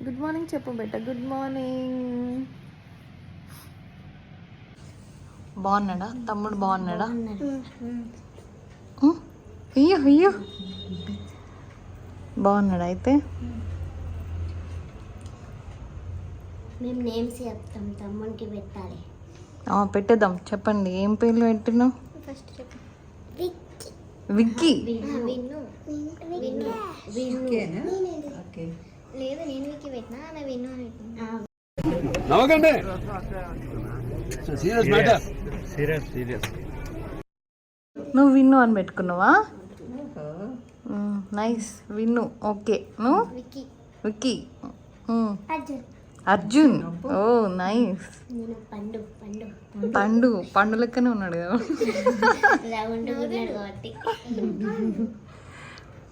Good morning చెప్పు బెట్ట. Good morning. బాగున్నాడా తమ్ముడు? బాగున్నాడా? అయ్యో అయ్యో బాగున్నాడా? అయితే మేము నేమ్స్ చెప్తాం, తమ్మునికి పెట్టాలి. పెట్టేద్దాం. చెప్పండి ఏం పేర్లు పెట్టినావు? ఫస్ట్ చెప్పు. విక్కీ. లేదు నేను విక్కీ పెట్టినా, నా విన్ను అని పెట్టినా. నువ్వు విన్ను అని పెట్టుకున్నావా? నైస్. విన్ను. ఓకే. నువ్వు విక్కీ. అర్జున్. ఓ నైస్. పండు. పండు లెక్కనే ఉన్నాడు కదా.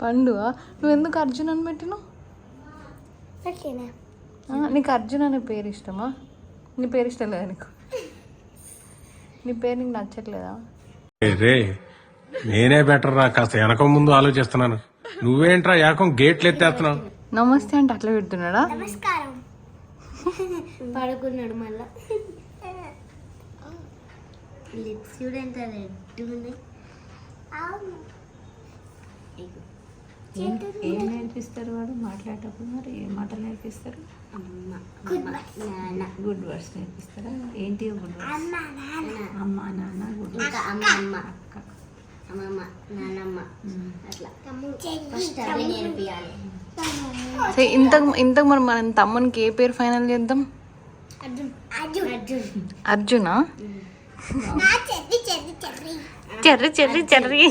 పండు. నువ్వెందుకు అర్జున్ అని పెట్టినావు? నీకు అర్జున్ అనే పేరు ఇష్టమా? నీ పేరు ఇష్టం లేదా నీకు? నీ పేరు నీకు నచ్చట్లేదా? నేనే బెటర్ రా, కాస్త వెనక ముందు ఆలోచిస్తున్నాను. నువ్వేంట్రా ఏకం గేట్లు ఎత్తేస్తున్నావు? నమస్తే అంటే అట్లా పెడుతున్నాడా? నమస్కారం. పడుకున్నాడు మళ్ళా. లిప్స్ చూడంత రెడ్ ఉన్నాయి. ఏం నేర్పిస్తారు వాడు మాట్లాడేటప్పుడు? మరి ఏ మాటలు నేర్పిస్తారు? గుడ్ వర్డ్స్ నేర్పిస్తారా? ఏంటి గుడ్ వర్డ్స్? అమ్మ నాన్న గుడ్ వర్డ్స్. అమ్మ అక్క అమ్మమ్మ నాన్నమ్మ అట్లా ఫస్ట్ అవి నేర్పియాలి. ఇంతకు మరి మనం తమ్మునికి ఏ పేరు ఫైనల్ చేద్దాం? అర్జునా? Cherry Cherry Cherry.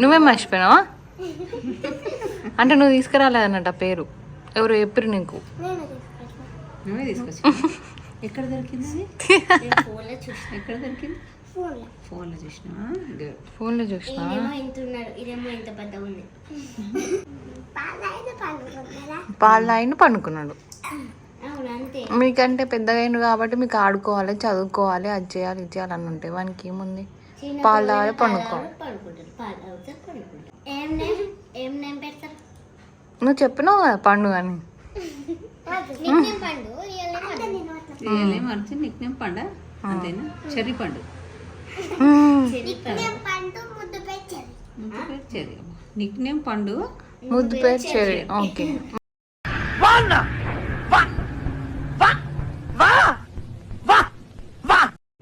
నువ్వే మర్చిపోయినావా? అంటే నువ్వు తీసుకురాలేదన్నట్టు ఆ పేరు. ఎవరు చెప్పారు నీకు? నువ్వే తీసుకొచ్చి. ఎక్కడ దొరికింది? ఎక్కడ దొరికింది? ఫోన్లో చూసినా. ఫోన్లో చూసినా. పాలు తాగిన పండుకున్నాడు. మీకంటే పెద్దగా అయిండు కాబట్టి మీకు ఆడుకోవాలి, చదువుకోవాలి, అది చేయాలి, ఇది చేయాలి అని ఉంటాయి. వానికి ఏముంది? పాలు తాగాలి, పండుకోవాలి. నువ్వు చెప్పినావు కదా పండు అని. అర్జున్ నిక్ నేమ్ పండు అంతేనా? చెర్రీ పండు. నిక్ నేమ్ పండు, ముద్దు పేరు చెర్రీ. ఓకే.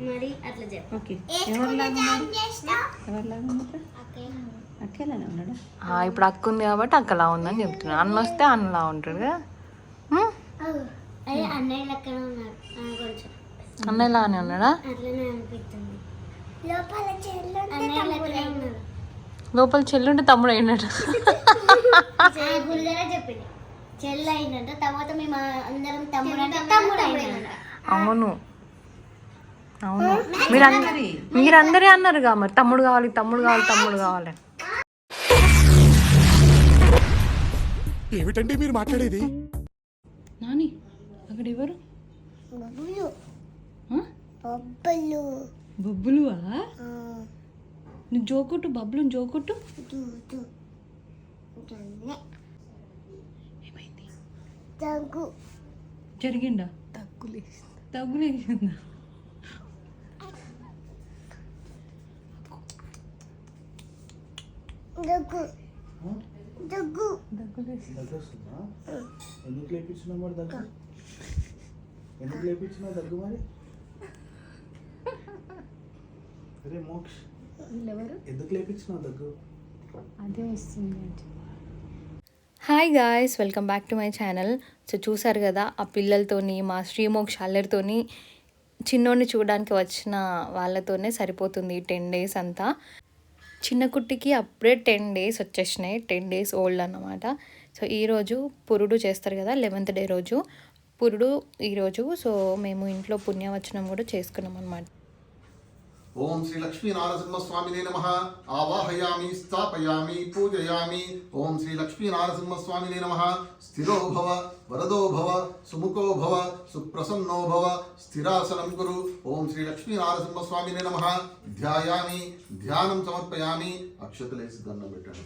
మరి అట్లా చెప్పు. అక్కేలానే ఉన్నాడా? ఇప్పుడు అక్క ఉంది కాబట్టి అక్కలా ఉందని చెప్తున్నాను. అన్న వస్తే అన్నలా ఉంటాడు కదా. అన్నయ్య లెక్కన ఉన్నాడు కొంచెం. అన్నయ్యలానే ఉన్నాడా? అట్లనే అనిపిస్తుంది. లోపల చెల్లుంటే తమ్ముడు అయినట్టు. చెప్పింది చెల్లి అయినట్టు. తర్వాత మేము అందరం తమ్ముడు అంటే తమ్ముడు అయినట్టు. అవును అవును. మీరందరే అన్నారుగా మరి తమ్ముడు కావాలి, తమ్ముడు కావాలి, తమ్ముడు కావాలి. ఏమిటండి మీరు మాట్లాడేది? నాని అక్కడ ఎవరు? బొబ్బులువా? నువ్వు జోకొట్టు, బబ్బులు జోకొట్టు. ఏమైంది? జరిగిందా? తగ్గులేసిందా? ఎందుకు లేపించినావు మరి దగ్గు? ఎందుకు లేపించినావు దగ్గు మరి? అరే మోక్ష్, ఎందుకు లేపించినావు దగ్గు? అదే వస్తుంది. Hi guys, welcome back to my channel. So చూసారు కదా ఆ పిల్లలతోని, మా శ్రీమోక్ష అల్లరితోని, చిన్నోడిని చూడడానికి వచ్చిన వాళ్ళతోనే సరిపోతుంది 10 days అంతా. చిన్న కుట్టికి అప్పుడే 10 days వచ్చేసినాయి, 10 days ఓల్డ్ అన్నమాట. సో ఈరోజు పురుడు చేస్తారు కదా, 11th day రోజు పురుడు ఈరోజు. సో మేము ఇంట్లో పుణ్యవచనం కూడా చేసుకున్నాం అనమాట. ఓం శ్రీ లక్ష్మీ నారసింహస్వామినే నమః ఆవాహయామి స్థాపయామి పూజయామి ఓం శ్రీ లక్ష్మీ నారసింహస్వామినే నమః స్థిరో భవ వరదో భవ సుముఖో భవ సుప్రసన్నో భవ స్థిరాసనం కురు ఓం శ్రీ లక్ష్మీ నారసింహస్వామినే నమః ధ్యాయామి ధ్యానం సమర్పయామి అక్షతలేసి దండం పెట్టండి.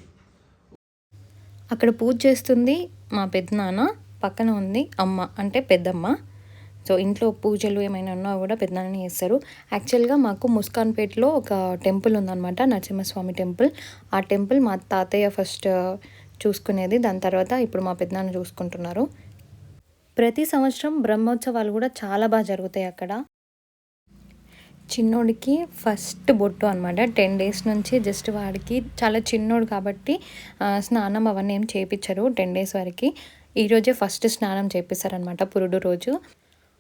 అక్కడ పూజ చేస్తుంది మా పెద్దనాన్న, పక్కన ఉంది అమ్మ అంటే పెద్దమ్మ. సో ఇంట్లో పూజలు ఏమైనా ఉన్నా కూడా పెద్దనాన్నని చేస్తారు. యాక్చువల్గా మాకు ముస్కాన్పేటలో ఒక టెంపుల్ ఉందన్నమాట, నరసింహస్వామి టెంపుల్. ఆ టెంపుల్ మా తాతయ్య ఫస్ట్ చూసుకునేది, దాని తర్వాత ఇప్పుడు మా పెద్దనాన్న చూసుకుంటున్నారు. ప్రతి సంవత్సరం బ్రహ్మోత్సవాలు కూడా చాలా బాగా జరుగుతాయి అక్కడ. చిన్నోడికి ఫస్ట్ బొట్టు అనమాట. 10 days నుంచి జస్ట్ వాడికి చాలా చిన్నోడు కాబట్టి స్నానం అవన్నీ ఏం చేయించరు 10 days వరకు. ఈరోజే ఫస్ట్ స్నానం చేపిస్తారనమాట పురుడు రోజు.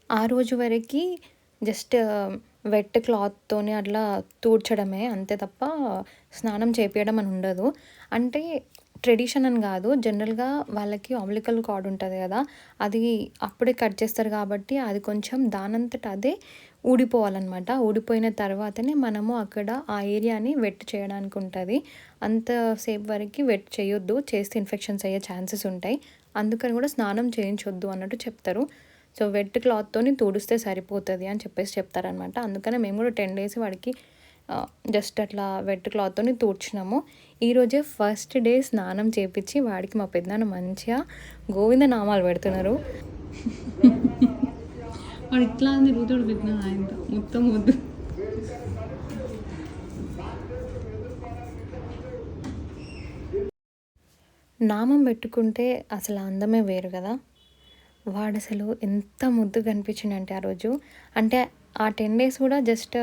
ఆ రోజు వరకు జస్ట్ వెట్ క్లాత్తోని అట్లా తూడ్చడమే అంతే తప్ప స్నానం చేపించడం అని ఉండదు. అంటే ట్రెడిషన్ అని కాదు, జనరల్గా వాళ్ళకి అంబ్లికల్ కార్డ్ ఉంటుంది కదా, అది అప్పుడే కట్ చేస్తారు కాబట్టి అది కొంచెం దానంతట అదే ఊడిపోవాలన్నమాట. ఊడిపోయిన తర్వాతనే మనము అక్కడ ఆ ఏరియాని వెట్ చేయడానికి ఉంటుంది. అంతసేపు వరకు వెట్ చేయొద్దు, చేస్తే ఇన్ఫెక్షన్స్ అయ్యే ఛాన్సెస్ ఉంటాయి. అందుకని కూడా స్నానం చేయించొద్దు అన్నట్టు చెప్తారు. సో వెట్ క్లాత్తోని తుడిస్తే సరిపోతుంది అని చెప్పేసి చెప్తారనమాట. అందుకనే మేము కూడా 10 days వాడికి జస్ట్ అట్లా వెట్ క్లాత్తోని తూడ్చినాము. ఈరోజే ఫస్ట్ డే స్నానం చేపించి వాడికి మా పెద్దనాన్న మంచిగా గోవింద నామాలు పెడుతున్నారు. వాడు ఇట్లా అని తిరుగుతాడు పెట్టిన ఆయనతో మొత్తం వద్దు. నామం పెట్టుకుంటే అసలు అందమే వేరు కదా. వాడు అసలు ఎంత ముద్దు కనిపించిందంటే ఆ రోజు. అంటే ఆ 10 days కూడా జస్ట్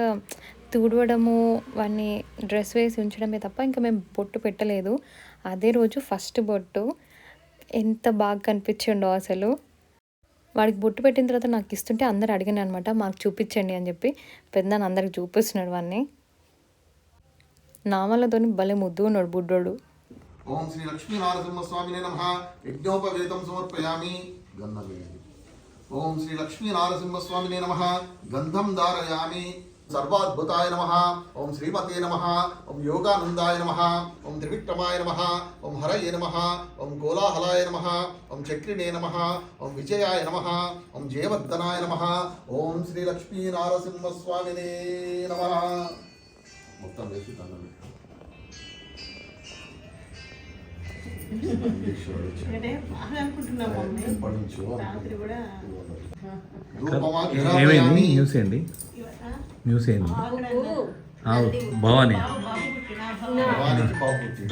తుడవడము, వాడిని డ్రెస్ వేసి ఉంచడమే తప్ప ఇంకా మేము బొట్టు పెట్టలేదు. అదే రోజు ఫస్ట్ బొట్టు. ఎంత బాగా కనిపించిండో అసలు. వాడికి బొట్టు పెట్టిన తర్వాత నాకు ఇస్తుంటే అందరు అడిగాను అనమాట, మాకు చూపించండి అని చెప్పి. పెద్దనాన్న అందరికి చూపిస్తున్నాడు వాడిని. నామాలతోని భలే ముద్దు ఉన్నాడు బుడ్డోడు. ఓం శ్రీ లక్ష్మీ నారసింహస్వామినే నమః యజ్ఞోపవేతం సమర్పయామి. గంధం వేయండి. ఓం శ్రీ లక్ష్మీ నారసింహస్వామినే నమః గంధం ధారయామి. సర్వాద్భుతాయ నమః. ఓం శ్రీమతే నమః. ఓం యోగానందాయ నమః. ఓం త్రివిక్రమాయ నమః. ఓం హరయే నమః. ఓం కోలాహలాయ నమః. ఓం చక్రిణే నమః. ఓం విజయాయ నమః. ఓం జయవర్ధనాయ నమః. ఓం శ్రీ లక్ష్మీ నారసింహస్వామినే నమః. మొత్తం వేసి దండం పెట్టండి. ఏమైంది న్యూస్ ఏంటి? న్యూస్ ఏంది? భవానీ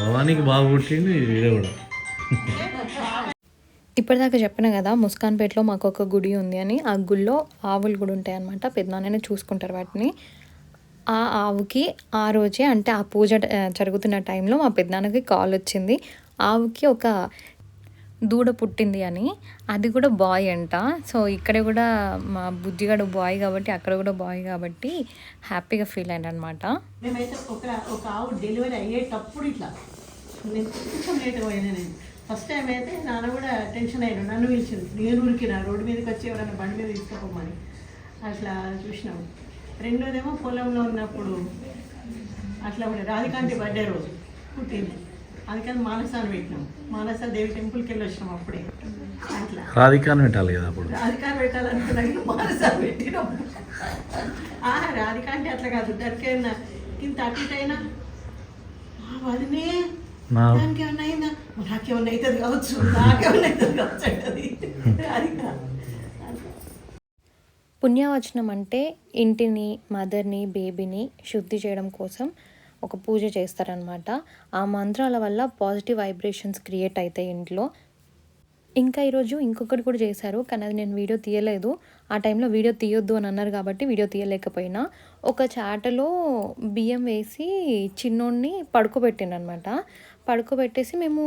భవానీకి బాగా పుట్టింది ఇది కూడా. ఇప్పటిదాకా చెప్పిన కదా ముస్కాన్పేటలో మాకు ఒక గుడి ఉంది అని. ఆ గుడిలో ఆవులు కూడా ఉంటాయి అన్నమాట. పెద్దనాన్ననే చూసుకుంటారు వాటిని. ఆ ఆవుకి ఆ రోజే అంటే ఆ పూజ జరుగుతున్న టైంలో మా పెద్దనాన్నకి కాల్ వచ్చింది, ఆవుకి ఒక దూడ పుట్టింది అని. అది కూడా బాయ్ అంట. సో ఇక్కడ కూడా మా బుజ్జిగాడు బాయ్ కాబట్టి అక్కడ కూడా బాయ్ కాబట్టి హ్యాపీగా ఫీల్ అయ్యాడు అనమాట. మేమైతే ఒక ఆవు డెలివరీ అయ్యేటప్పుడు ఇట్లా నేను కొంచెం లేట్గా పోయినా. నేను ఫస్ట్ టైం అయితే నాన్న కూడా టెన్షన్ అయ్యాడు, నన్ను పిలిచింది. నేను ఊరికినా రోడ్డు మీదకి వచ్చి ఎవరైనా బండి మీద తీసుకోమని అట్లా చూసినాము. రెండోదేమో పొలంలో ఉన్నప్పుడు అట్లా కూడా రాధికాంటి బర్త్డే రోజు పుట్టింది. అందుకని మానసాన్ని పెట్టినాం. మానస దేవి టెంపుల్కి వెళ్ళి వచ్చినాం అప్పుడే. అట్లా రాధికాన్ని పెట్టాలి కదా అప్పుడు. రాధికాన్ని పెట్టాలనుకున్నాక మానసాన్ని పెట్టినాం. రాధిక అంటే అట్లా కాదు, దానికైనా ఇంత అటు ఇటు అయినా వదినే దానికి ఏమన్నా అయిందా, నాకేమన్నా అవుతుంది కావచ్చు, నాకేమన్నా అవుతుంది కావచ్చు అంటది రాధిక. పుణ్యవచనం అంటే ఇంటిని, మదర్ని, బేబీని శుద్ధి చేయడం కోసం ఒక పూజ చేస్తారనమాట. ఆ మంత్రాల వల్ల పాజిటివ్ వైబ్రేషన్స్ క్రియేట్ అవుతాయి ఇంట్లో. ఇంకా ఈరోజు ఇంకొకటి కూడా చేశారు, కానీ అది నేను వీడియో తీయలేదు. ఆ టైంలో వీడియో తీయొద్దు అని అన్నారు కాబట్టి వీడియో తీయలేకపోయినా. ఒక చాటలో బియ్యం వేసి చిన్నోడిని పడుకోబెట్టిండనమాట. పడుకోబెట్టేసి మేము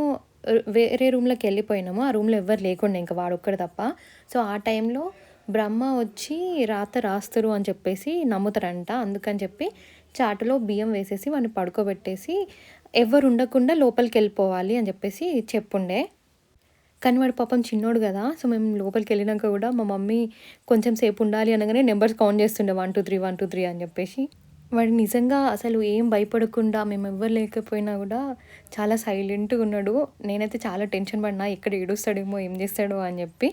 వేరే రూమ్లోకి వెళ్ళిపోయినాము. ఆ రూమ్లో ఎవ్వరు లేకుండా ఇంకా వాడొక్కడు తప్ప. సో ఆ టైంలో బ్రహ్మ వచ్చి రాత రాస్తారు అని చెప్పేసి నమ్ముతారంట. అందుకని చెప్పి చాటులో బియ్యం వేసేసి వాడిని పడుకోబెట్టేసి ఎవరు ఉండకుండా లోపలికి వెళ్ళిపోవాలి అని చెప్పేసి చెప్పుండే. కానీ వాడు పాపం చిన్నోడు కదా. సో మేము లోపలికి వెళ్ళినాక కూడా మా మమ్మీ కొంచెం సేపు ఉండాలి అనగానే నెంబర్స్ కౌంట్ చేస్తుండే 1 2 3 1 2 3 అని చెప్పేసి. వాడు నిజంగా అసలు ఏం భయపడకుండా మేమెవ్వరు లేకపోయినా కూడా చాలా సైలెంట్‌గా ఉన్నాడు. నేనైతే చాలా టెన్షన్ పడినా ఎక్కడ ఏడుస్తాడేమో, ఏం చేస్తాడో అని చెప్పి.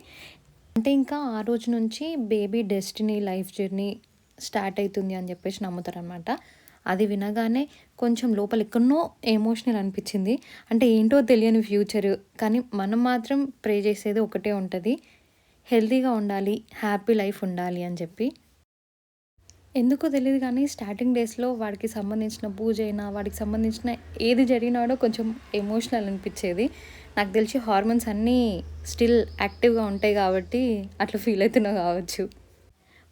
అంటే ఇంకా ఆ రోజు నుంచి baby destiny life journey start అవుతుంది అని చెప్పేసి నమ్ముతారనమాట. అది వినగానే కొంచెం లోపల ఎక్కడనో ఎమోషనల్ అనిపించింది. అంటే ఏంటో తెలియని ఫ్యూచర్, కానీ మనం మాత్రం ప్రే చేసేది ఒకటే ఉంటుంది, హెల్తీగా ఉండాలి, హ్యాపీ లైఫ్ ఉండాలి అని చెప్పి. ఎందుకో తెలీదు కానీ స్టార్టింగ్ డేస్‌లో వాడికి సంబంధించిన పూజ అయినా, వాడికి సంబంధించిన ఏది జరిగినాడో కొంచెం ఎమోషనల్ అనిపిచ్చేది. నాకు తెలిసి హార్మోన్స్ అన్నీ స్టిల్ యాక్టివ్‌గా ఉంటాయి కాబట్టి అట్లా ఫీల్ అవుతున్నా కావచ్చు.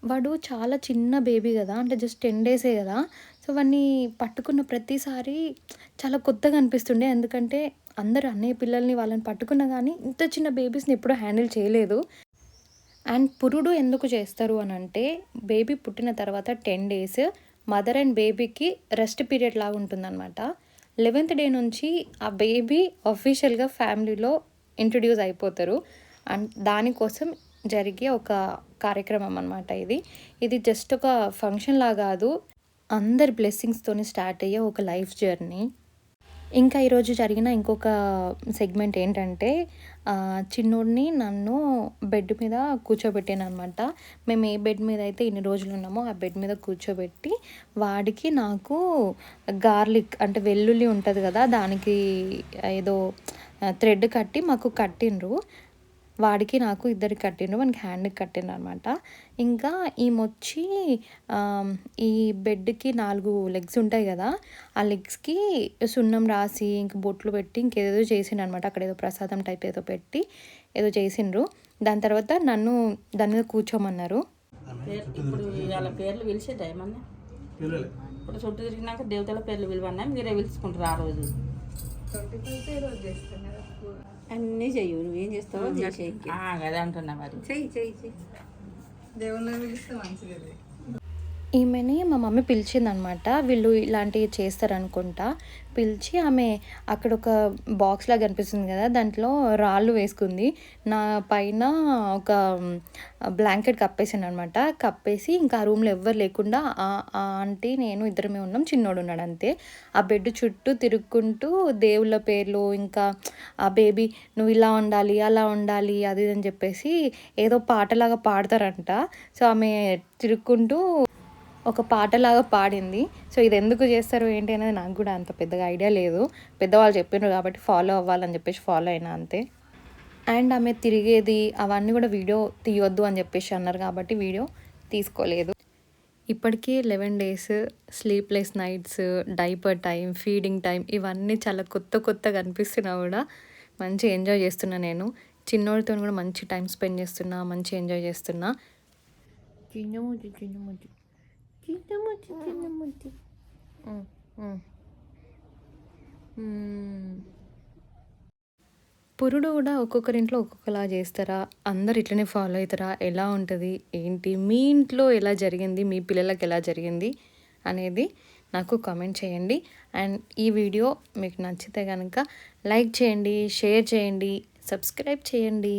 వాడు చాలా చిన్న బేబీ గదా! అంటే జస్ట్ 10 డేసే గదా! సో, వాడిని పట్టుకున్న ప్రతిసారి చాలా కొత్తగా అనిపిస్తుండే. ఎందుకంటే అందరూ అన్నయ్య పిల్లల్ని వాళ్ళని పట్టుకున్నా గానీ ఇంత చిన్న బేబీస్‌ని ఎప్పుడూ హ్యాండిల్ చేయలేదు. అండ్ పురుడు ఎందుకు చేస్తారు అనంటే బేబీ పుట్టిన తర్వాత 10 డేస్ మదర్ అండ్ బేబీకి రెస్ట్ పీరియడ్ లాగా ఉంటుందన్నమాట. 11th డే నుంచి ఆ బేబీ అఫీషియల్‌గా ఫ్యామిలీలో ఇంట్రొడ్యూస్ అయిపోతారు. అండ్ దానికోసం జరిగే ఒక కార్యక్రమం అన్నమాట ఇది. ఇది జస్ట్ ఒక ఫంక్షన్‌లా గాదు, అందరి బ్లెస్సింగ్స్‌తోని స్టార్ట్ అయ్యే ఒక లైఫ్ జర్నీ. ఇంకా ఈరోజు జరిగిన ఇంకొక సెగ్మెంట్ ఏంటంటే చిన్నోడిని నన్ను బెడ్ మీద కూర్చోబెట్టాననమాట. మేము ఏ బెడ్ మీద అయితే ఇన్ని రోజులు ఉన్నామో ఆ బెడ్ మీద కూర్చోబెట్టి వాడికి నాకు గార్లిక్ అంటే వెల్లుల్లి ఉంటుంది కదా, దానికి ఏదో థ్రెడ్ కట్టి మాకు కట్టిండ్రు. వాడికి నాకు ఇద్దరికి కట్టిండ్రు, వానికి హ్యాండ్కి కట్టిండ్రు అనమాట. ఇంకా ఈమొచ్చి ఈ బెడ్కి 4 లెగ్స్ ఉంటాయి కదా, ఆ లెగ్స్కి సున్నం రాసి ఇంక బొట్లు పెట్టి ఇంకేదో చేసిండ్రు అనమాట. అక్కడ ఏదో ప్రసాదం టైప్ ఏదో పెట్టి ఏదో చేసిండ్రు. దాని తర్వాత నన్ను దాని మీద కూర్చోమన్నారు. ఇప్పుడు వాళ్ళ పేర్లు పిలిచేట ఏమన్నా ఇప్పుడు చుట్టూ తిరిగినాక దేవతల పేర్లు పిలవన్నా మీరే పిలుచుకుంటారు ఆ రోజు. అన్నీ చెయ్యి, నువ్వేం చేస్తావో చేసేయి. అదే అంటున్నా మరి, చెయ్యి చెయ్యి చెయ్యి. దేవుళ్ళని పిలిస్తే మంచిది. ఈమెని మా మమ్మీ పిలిచిందనమాట. వీళ్ళు ఇలాంటివి చేస్తారనుకుంటా. పిలిచి ఆమె అక్కడ ఒక బాక్స్ లాగా కనిపిస్తుంది కదా, దాంట్లో రాళ్ళు వేసుకుంది. నా పైన ఒక బ్లాంకెట్ కప్పేసాను అనమాట. కప్పేసి ఇంకా ఆ రూమ్లో ఎవ్వరు లేకుండా ఆ ఆంటీ నేను ఇద్దరమే ఉన్నాం, చిన్నోడు ఉన్నాడు అంతే. ఆ బెడ్ చుట్టూ తిరుక్కుంటూ దేవుళ్ళ పేర్లు, ఇంకా ఆ బేబీ నువ్వు ఇలా ఉండాలి అలా ఉండాలి అది అని చెప్పేసి ఏదో పాటలాగా పాడతారంట. సో ఆమె తిరుక్కుంటూ ఒక పాటలాగా పాడింది. సో ఇది ఎందుకు చేస్తారు ఏంటి అనేది నాకు కూడా అంత పెద్దగా ఐడియా లేదు. పెద్దవాళ్ళు చెప్పినారు కాబట్టి ఫాలో అవ్వాలని చెప్పేసి ఫాలో అయినా అంతే. అండ్ ఆమె తిరిగేది అవన్నీ కూడా వీడియో తీయొద్దు అని చెప్పేసి అన్నారు కాబట్టి వీడియో తీసుకోలేదు. ఇప్పటికీ 11 days sleepless nights, diaper time, feeding time ఇవన్నీ చాలా కొత్తగా అనిపిస్తున్నా కూడా మంచి ఎంజాయ్ చేస్తున్నా. నేను చిన్నోడితో కూడా మంచి టైం స్పెండ్ చేస్తున్నా, మంచి ఎంజాయ్ చేస్తున్నా. చిన్నముద్దు పురుడు కూడా ఒక్కొక్కరింట్లో ఒక్కొక్కలా చేస్తారా, అందరు ఇట్లనే ఫాలో అవుతారా, ఎలా ఉంటుంది ఏంటి, మీ ఇంట్లో ఎలా జరిగింది, మీ పిల్లలకి ఎలా జరిగింది అనేది నాకు కామెంట్ చేయండి. అండ్ ఈ వీడియో మీకు నచ్చితే కనుక లైక్ చేయండి, షేర్ చేయండి, సబ్స్క్రైబ్ చేయండి.